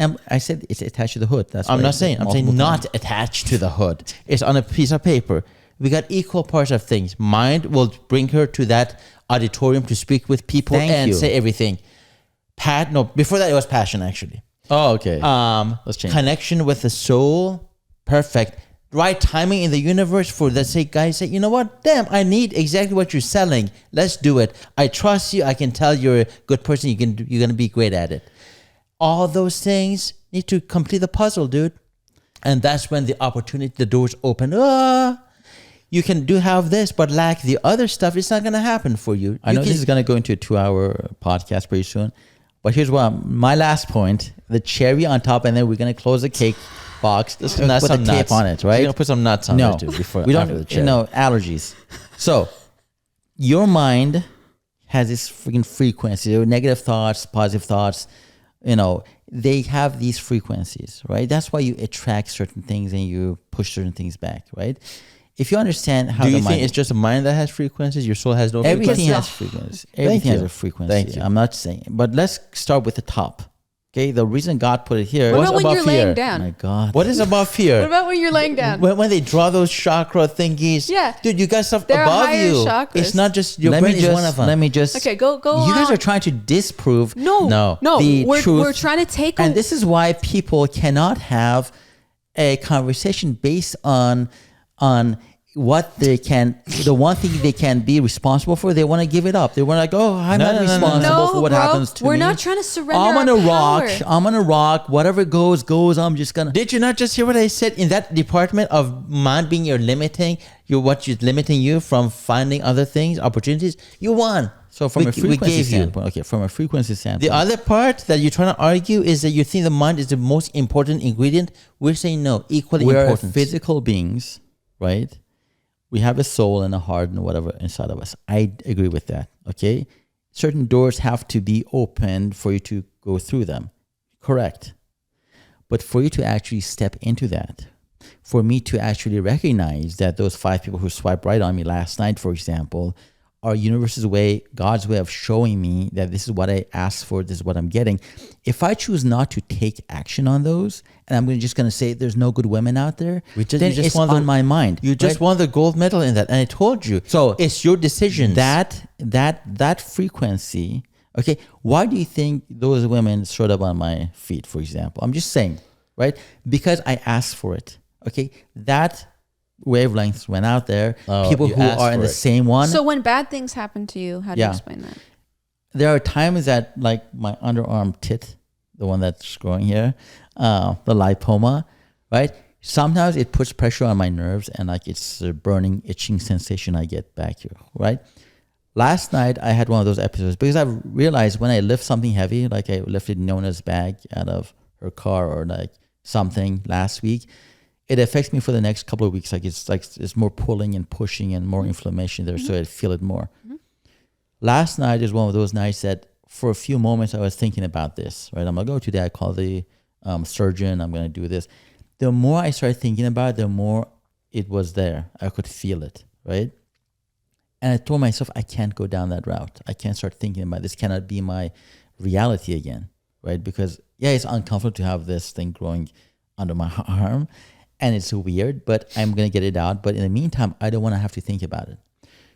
it's attached to the hood. That's I'm what not saying. I'm saying not attached to the hood. It's on a piece of paper. We got equal parts of things. Mind will bring her to that auditorium to speak with people and say everything. Before that it was passion actually. Oh, okay. Let's change. Connection with the soul, perfect. Right timing in the universe for the sake guys say, you know what? Damn, I need exactly what you're selling. Let's do it. I trust you. I can tell you're a good person. You're gonna be great at it. All those things need to complete the puzzle, dude. And that's when the doors open. You can have this, but lack the other stuff. It's not gonna happen for you. I know this is gonna go into a 2-hour podcast pretty soon. But here's my last point: the cherry on top, and then we're gonna close the cake box. Put the some tape nuts on it, right? You're gonna put some nuts on no, it too before we don't. after the cherry. Allergies. So your mind has this freaking frequency. Negative thoughts, positive thoughts. They have these frequencies, right? That's why you attract certain things and you push certain things back, right? If you understand how do you the mind, think it's just a mind that has frequencies? Your soul has no frequencies? everything has frequency. Everything has a frequency. Thank you. I'm not saying, but let's start with the top. Okay, the reason God put it here. What What's about when about you're fear? laying down? Oh my God. What is about fear? What about when you're laying down? When they draw those chakra thingies, Yeah. dude, you got stuff There are above higher you. chakras. It's not just your Let brain me is just, one of them. Let me just. Okay, go You guys on. are trying to disprove. No. the We're truth. trying to take And this is why people cannot have a conversation based on what they can, the one thing they can be responsible for. They want to give it up. They want to like, oh, I'm not responsible No, for what bro, happens to me. we're not trying to surrender I'm our gonna power. rock. I'm gonna rock. Whatever goes. I'm just gonna. Did you not just hear what I said in that department of mind being your limiting, what's limiting you from finding other things, opportunities? You won. So from We- a frequency we gave you. standpoint, okay, from a frequency standpoint, The other part that you're trying to argue is that you think the mind is the most important ingredient. We're saying no, equally we are important. physical beings, right? We have a soul and a heart and whatever inside of us. I agree with that. Okay, certain doors have to be opened for you to go through them. Correct. But for you to actually step into that, for me to actually recognize that those 5 people who swiped right on me last night, for example, our universe's way, God's way of showing me that this is what I asked for, this is what I'm getting. If I choose not to take action on those, and I'm just going to say there's no good women out there, then it's on my mind. You just won the gold medal in that, and I told you. So it's your decisions. That frequency. Okay, why do you think those women showed up on my feed, for example? I'm just saying, right? Because I asked for it. Okay, that wavelengths went out there. People who are in the same one. So when bad things happen to you, how do you explain that? There are times that, like my underarm tit, the one that's growing here, the lipoma, right? Sometimes it puts pressure on my nerves, and like it's a burning, itching sensation I get back here, right? Last night I had one of those episodes because I've realized when I lift something heavy, like I lifted Nona's bag out of her car or like something last week, it affects me for the next couple of weeks. Like it's more pulling and pushing and more inflammation there, so I feel it more. Last night is one of those nights that for a few moments I was thinking about this, right? I'm going to go today. I call the surgeon. I'm going to do this. The more I started thinking about it, the more it was there. I could feel it, right? And I told myself, I can't go down that route. I can't start thinking about this. Cannot be my reality again, right? Because it's uncomfortable to have this thing growing under my arm. And it's weird, but I'm going to get it out. But in the meantime, I don't want to have to think about it.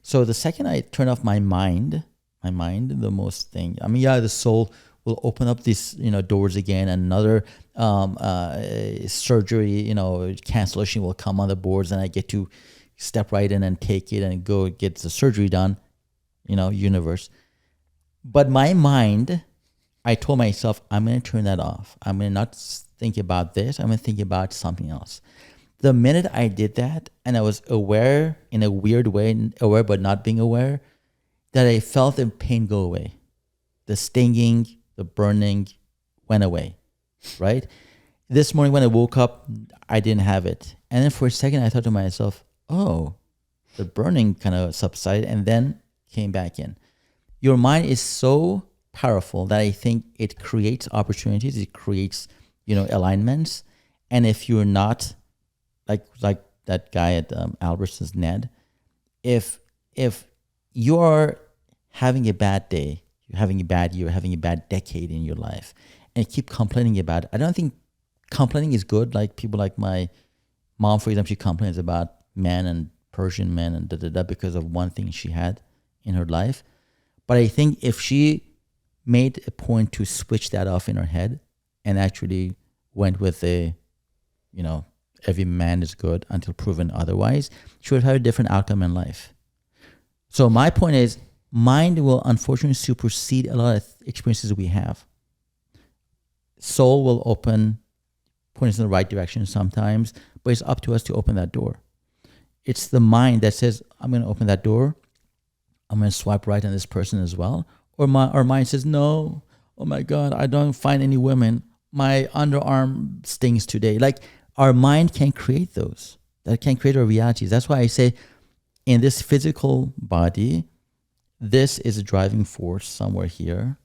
So the second I turn off my mind, the most thing, I mean, the soul will open up these, doors again. And another surgery, cancellation will come on the boards, and I get to step right in and take it and go get the surgery done, universe. But my mind, I told myself, I'm going to turn that off. I'm going to not think about this. I'm going to think about something else. The minute I did that, and I was aware in a weird way, aware but not being aware, that I felt the pain go away. The stinging, the burning went away, right? This morning when I woke up, I didn't have it. And then for a second, I thought to myself, oh, the burning kind of subsided and then came back in. Your mind is so powerful that I think it creates opportunities. It creates, alignments. And if you're not like that guy at Albertson's, Ned, if you're having a bad day, you're having a bad year, having a bad decade in your life, and keep complaining about it, I don't think complaining is good. Like people like my mom, for example, she complains about men and Persian men and because of one thing she had in her life. But I think if she made a point to switch that off in her head and actually went with every man is good until proven otherwise, she would have a different outcome in life. So my point is, mind will unfortunately supersede a lot of experiences we have. Soul will point us in the right direction sometimes, but it's up to us to open that door. It's the mind that says, I'm going to open that door. I'm going to swipe right on this person as well. Or our mind says, no, oh my God, I don't find any women. My underarm stings today. Like, our mind can create those. That can create our realities. That's why I say in this physical body, this is a driving force somewhere here.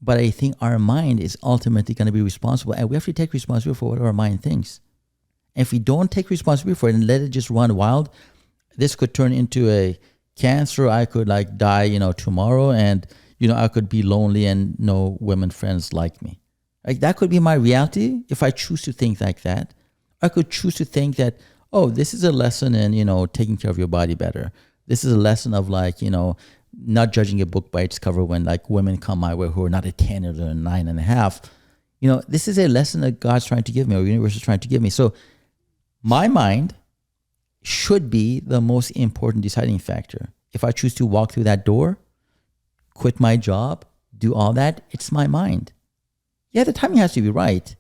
But I think our mind is ultimately going to be responsible. And we have to take responsibility for what our mind thinks. If we don't take responsibility for it and let it just run wild, this could turn into a cancer. I could die, tomorrow, and, I could be lonely and no women friends like me. Like, that could be my reality if I choose to think like that. I could choose to think that, oh, this is a lesson in, taking care of your body better. This is a lesson of not judging a book by its cover when women come my way who are not a 10 or a 9.5. This is a lesson that God's trying to give me, or the universe is trying to give me. So my mind should be the most important deciding factor. If I choose to walk through that door, quit my job, do all that, it's my mind. Yeah, the timing has to be right.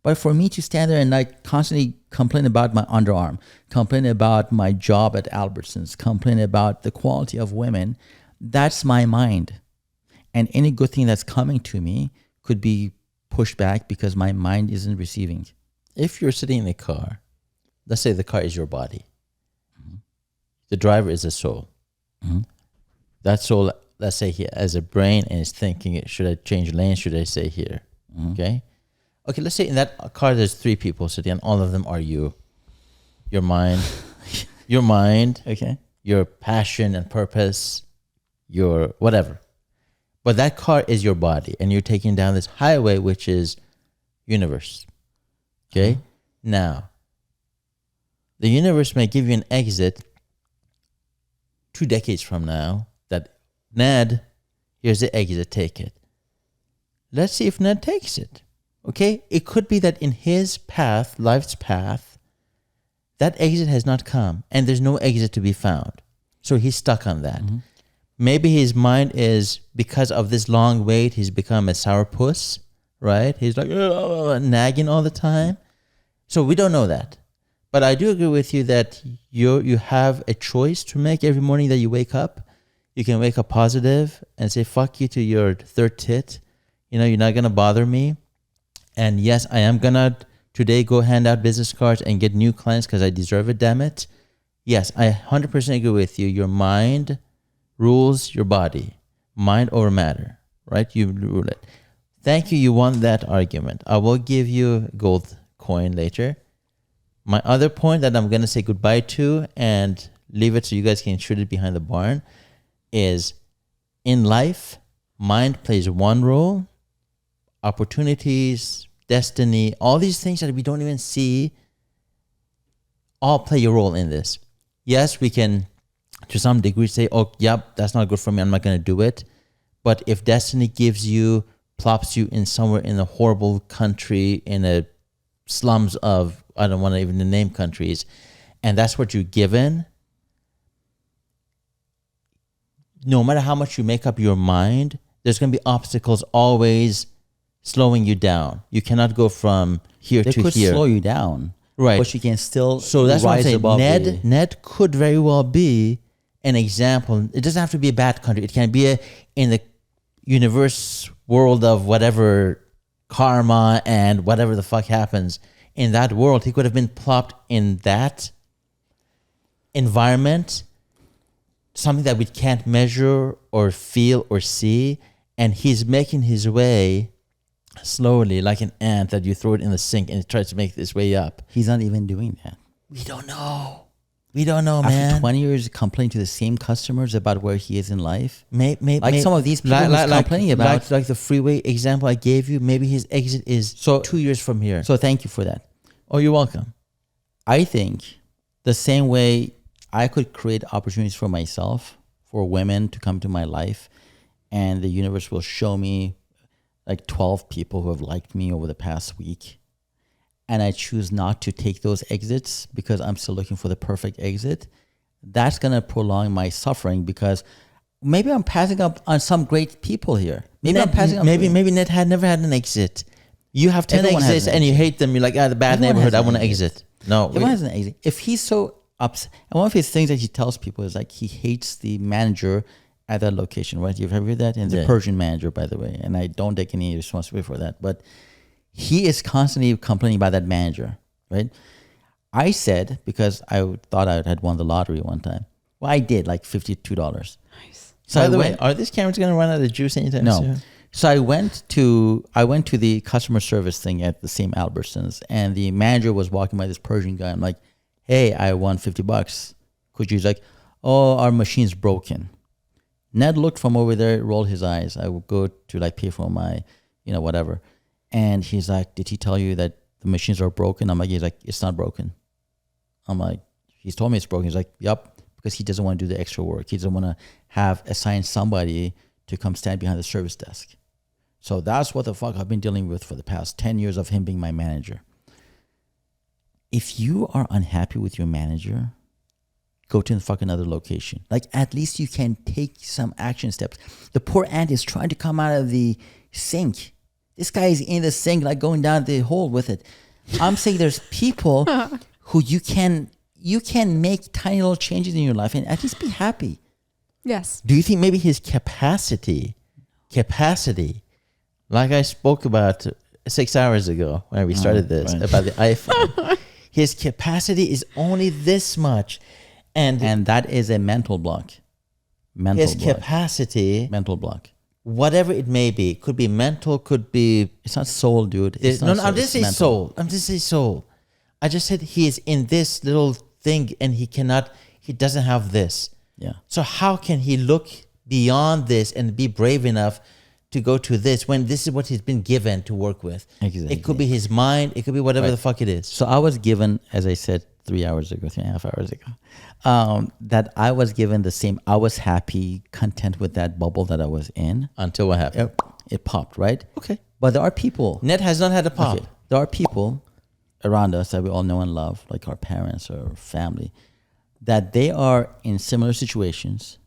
But for me to stand there and constantly complain about my underarm, complain about my job at Albertsons, complain about the quality of women, that's my mind. And any good thing that's coming to me could be pushed back because my mind isn't receiving. If you're sitting in a car, let's say the car is your body. Mm-hmm. The driver is a soul. Mm-hmm. That soul, let's say he has a brain and is thinking, should I change lanes? Should I stay here? Mm-hmm. Okay, let's say in that car there's 3 people sitting, and all of them are you. Your mind, Okay. your passion and purpose, your whatever. But that car is your body, and you're taking down this highway, which is universe. Okay? Now, the universe may give you an exit 2 decades from now that, Ned, here's the exit, take it. Let's see if Ned takes it. Okay? It could be that in his path, life's path, that exit has not come, and there's no exit to be found. So he's stuck on that. Maybe his mind is, because of this long wait, he's become a sourpuss, right? He's like nagging all the time. So we don't know that. But I do agree with you that you have a choice to make every morning that you wake up. You can wake up positive and say, fuck you to your third tit. You're not going to bother me. And yes, I am going to today go hand out business cards and get new clients because I deserve it, damn it. Yes, I 100% agree with you. Your mind rules your body. Mind over matter, right? You rule it. Thank you. You won that argument. I will give you a gold coin later. My other point that I'm going to say goodbye to and leave it so you guys can shoot it behind the barn is, in life, mind plays one role. Opportunities, destiny, all these things that we don't even see all play a role in this. Yes, we can to some degree say, oh, yep, that's not good for me, I'm not going to do it. But if destiny plops you in somewhere in a horrible country, in a slums of, I don't want to even name countries, and that's what you're given, no matter how much you make up your mind, there's going to be obstacles always slowing you down. You cannot go from here They to could here. slow you down, Right. but you can still So that's what I'm rise saying. above the- Ned could very well be an example. It doesn't have to be a bad country. It can be in the universe world of whatever karma and whatever the fuck happens in that world. He could have been plopped in that environment, something that we can't measure or feel or see, and he's making his way slowly, like an ant that you throw it in the sink and it tries to make its way up. He's not even doing that. We don't know. We don't know, After man. 20 years complaining to the same customers about where he is in life. Like some of these people who's complaining about- like the freeway example I gave you. Maybe his exit is 2 years from here. So thank you for that. Oh, you're welcome. I think the same way I could create opportunities for myself, for women to come to my life, and the universe will show me like 12 people who have liked me over the past week, and I choose not to take those exits because I'm still looking for the perfect exit, that's going to prolong my suffering because maybe I'm passing up on some great people here. Maybe I'm passing up. Maybe Ned had never had an exit. You have 10 Everyone has exits an and you hate them. You're like, the bad Everyone neighborhood. has I an want to exit. exit. No. Everyone has an exit. If he's so upset, and one of his things that he tells people is like he hates the manager at that location, right? You've heard that? And the Persian manager, by the way, and I don't take any responsibility for that, but he is constantly complaining about that manager, right? I said, because I thought I had won the lottery one time. Well, I did, like $52. Nice. So By I the way, went, are these cameras going to run out of juice anytime no. soon? So I went to the customer service thing at the same Albertsons, and the manager was walking by this Persian guy. I'm like, hey, I won $50. Could you? He's like, oh, our machine's broken. Ned looked from over there, rolled his eyes. I would go to like pay for my, whatever. And he's like, did he tell you that the machines are broken? He's like, it's not broken. I'm like, he's told me it's broken. He's like, yep, because he doesn't want to do the extra work. He doesn't want to assign somebody to come stand behind the service desk. So that's what the fuck I've been dealing with for the past 10 years of him being my manager. If you are unhappy with your manager, go to the fucking other location. Like, at least you can take some action steps. The poor ant is trying to come out of the sink. This guy is in the sink, like going down the hole with it. I'm saying there's people who you can make tiny little changes in your life and at least be happy. Yes. Do you think maybe his capacity, like I spoke about 6 hours ago when we started this, right. about the iPhone, his capacity is only this much. And that is a mental block. his capacity, Mental block. whatever it may be, could be mental, could be... It's not soul, dude. It's No, not no, soul, I'm just it's saying mental. soul. I'm just saying soul. I just said he is in this little thing and he doesn't have this. Yeah. So how can he look beyond this and be brave enough to go to this when this is what he's been given to work with. Exactly. It could be his mind. It could be whatever the fuck it is. So I was given, as I said 3.5 hours ago, that I was given the same. I was happy, content with that bubble that I was in. Until what happened? It popped, right? Okay. But there are people. Ned has not had a pop. Okay, there are people around us that we all know and love, like our parents or family, that they are in similar situations,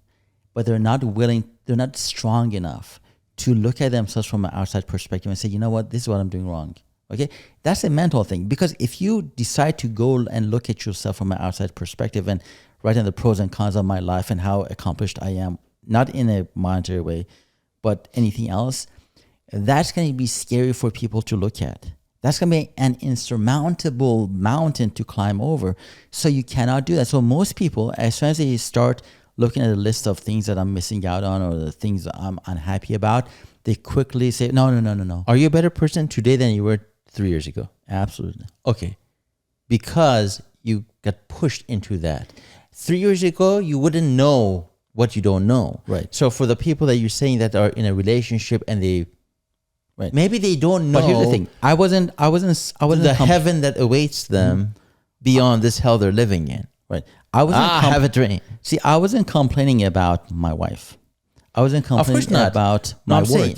but they're not willing, they're not strong enough to look at themselves from an outside perspective and say, you know what, this is what I'm doing wrong. Okay, that's a mental thing. Because if you decide to go and look at yourself from an outside perspective and write in the pros and cons of my life and how accomplished I am, not in a monetary way, but anything else, that's going to be scary for people to look at. That's going to be an insurmountable mountain to climb over. So you cannot do that. So most people, as soon as they start looking at a list of things that I'm missing out on or the things that I'm unhappy about, they quickly say, no. Are you a better person today than you were 3 years ago? Absolutely. Okay. Because you got pushed into that. 3 years ago, you wouldn't know what you don't know. Right. So for the people that you're saying that are in a relationship and they, Right. maybe they don't know. But here's the thing. I wasn't the heaven that awaits them beyond this hell they're living in. Right. I wasn't have a dream. See, I wasn't complaining about my wife. I wasn't complaining about my I'm work. saying,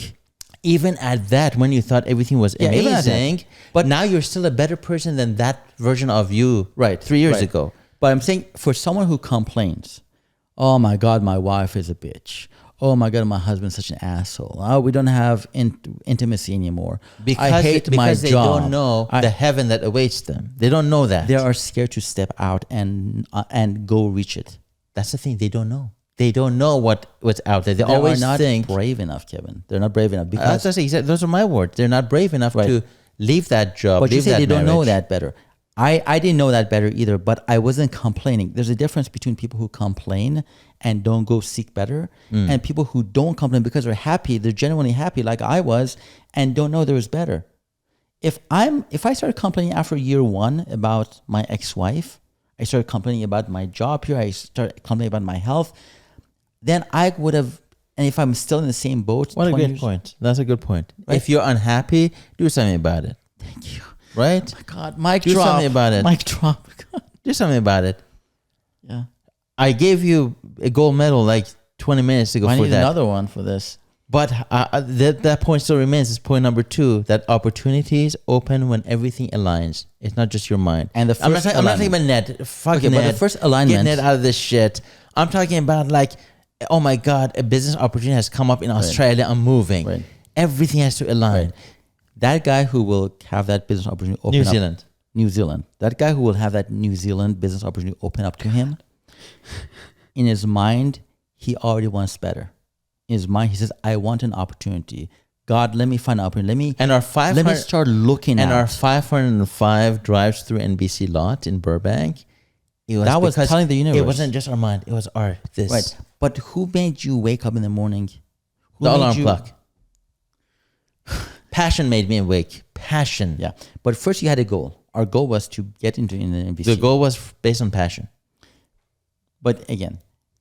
even at that, when you thought everything was Yeah, even at that. amazing, but now you're still a better person than that version of you 3 years ago. But I'm saying for someone who complains, oh my God, my wife is a bitch. Oh my God, my husband's such an asshole. Oh, we don't have intimacy anymore. I hate my because they job. don't know the heaven that awaits them. They don't know that. They are scared to step out and go reach it. That's the thing. They don't know. They don't know what's out there. They always are not think brave enough, Kevin. They're not brave enough because. that's what I said. Those are my words. They're not brave enough to leave that job. But you leave say that they don't know marriage. that better. I didn't know that better either, but I wasn't complaining. There's a difference between people who complain and don't go seek better and people who don't complain because they're happy, they're genuinely happy like I was and don't know there was better. If I started complaining after year one about my ex-wife, I started complaining about my job here, I started complaining about my health, then I would have, and if I'm still in the same boat. What a good point. That's a good point. Right? If you're unhappy, do something about it. Thank you. Right? Oh my God, mic Do drop. something about it. Mic drop. Do something about it. Yeah. I gave you a gold medal like 20 minutes ago I for need that. another one for this. But that point still remains. It's point number 2, that opportunities open when everything aligns. It's not just your mind. And the I'm not first talking about Ned. Fuck Okay, Ned. but the first alignment. Get Ned out of this shit. I'm talking about like, oh my God, a business opportunity has come up in Australia. I'm moving. Right. Everything has to align. Right. That guy who will have that business opportunity open up. New Zealand. That guy who will have that New Zealand business opportunity open up to him, in his mind, he already wants better. In his mind, he says, I want an opportunity. God, let me find an opportunity. Let me start looking and at. our 505 drives through NBC lot in Burbank. That was telling the universe. It wasn't just our mind. It was our this. Right. But who made you wake up in the morning? The alarm clock. Passion made me awake. Passion. Yeah. But first you had a goal. Our goal was to get into in the NBC. The goal was based on passion. But again,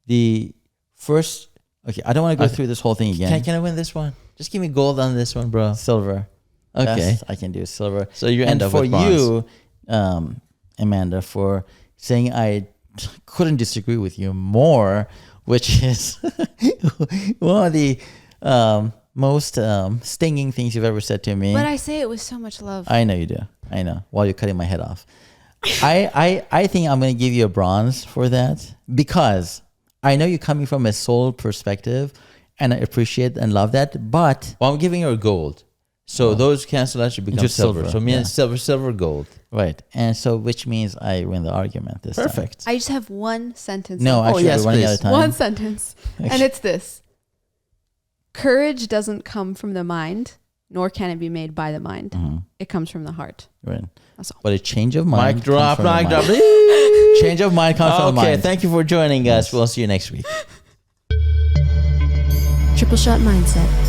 the first... Okay, I don't want to go through this whole thing again. Can I win this one? Just give me gold on this one, bro. Silver. Okay. Best I can do silver. So you end up for with bronze. you, Amanda, for saying I couldn't disagree with you more, which is one of the most stinging things you've ever said to me. But I say it with so much love. I know you do. I know. While you're cutting my head off. I think I'm going to give you a bronze for that because I know you're coming from a soul perspective and I appreciate and love that, but... Well, I'm giving her gold. So those cancel out should become Just silver. So me and yeah. silver, gold. Right. And so, which means I win the argument this time. Perfect. I just have one sentence. No, left. actually, yes, we're running please. out of time. One sentence. And it's this. Courage doesn't come from the mind, nor can it be made by the mind. Mm-hmm. It comes from the heart. Right. That's all. But a change of mind. Mic drop, comes from mic the drop. mind. Change of mind comes from the Okay, mind. thank you for joining us. We'll see you next week. Triple Shot Mindset.